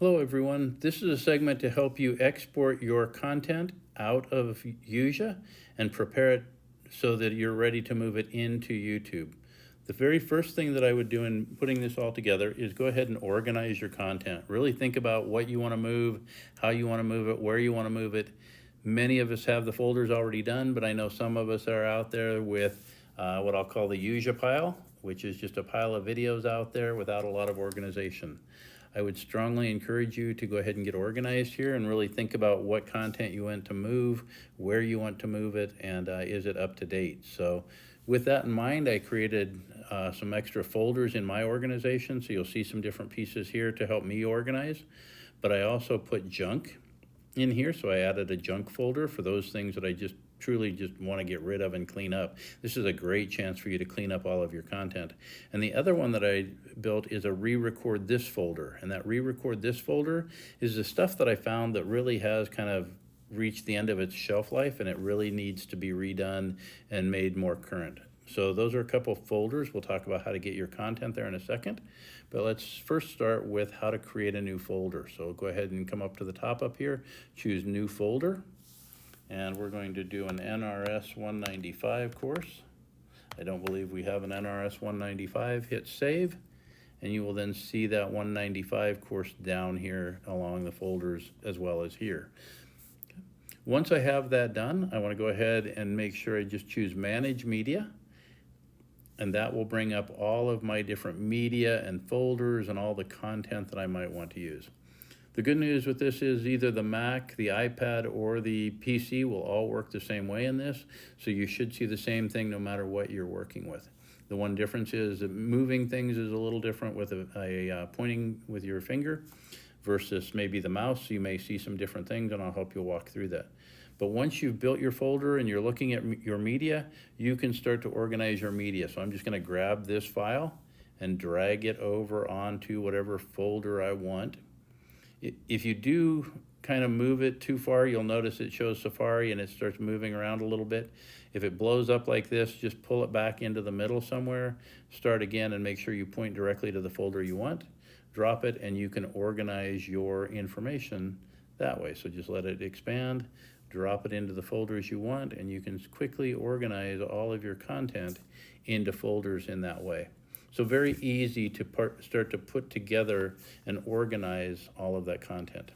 Hello everyone, this is a segment to help you export your content out of Yuja and prepare it so that you're ready to move it into YouTube. The very first thing that I would do in putting this all together is go ahead and organize your content. Really think about what you want to move, how you want to move it, where you want to move it. Many of us have the folders already done, but I know some of us are out there with what I'll call the Yuja pile, which is just a pile of videos out there without a lot of organization. I would strongly encourage you to go ahead and get organized here and really think about what content you want to move, where you want to move it, and is it up to date. So with that in mind, I created some extra folders in my organization, so you'll see some different pieces here to help me organize. But I also put junk in here, so I added a junk folder for those things that I truly just want to get rid of and clean up. This is a great chance for you to clean up all of your content. And the other one that I built is a re-record this folder, and that re-record this folder is the stuff that I found that really has kind of reached the end of its shelf life, and it really needs to be redone and made more current. So those are a couple of folders. We'll talk about how to get your content there in a second. But let's first start with how to create a new folder. So go ahead and come up to the top up here, choose New Folder. And we're going to do an NRS 195 course. I don't believe we have an NRS 195. Hit Save. And you will then see that 195 course down here along the folders as well as here. Once I have that done, I want to go ahead and make sure I just choose Manage Media. And that will bring up all of my different media and folders and all the content that I might want to use. The good news with this is either the Mac, the iPad, or the PC will all work the same way in this, so you should see the same thing no matter what you're working with. The one difference is that moving things is a little different with pointing with your finger versus maybe the mouse. So you may see some different things, and I'll help you walk through that. But once you've built your folder and you're looking at your media, you can start to organize your media. So I'm just going to grab this file and drag it over onto whatever folder I want. If you do kind of move it too far, you'll notice it shows Safari and it starts moving around a little bit. If it blows up like this, just pull it back into the middle somewhere, start again, and make sure you point directly to the folder you want. Drop it, and you can organize your information that way. So just let it expand, drop it into the folders you want, and you can quickly organize all of your content into folders in that way. So very easy to start to put together and organize all of that content.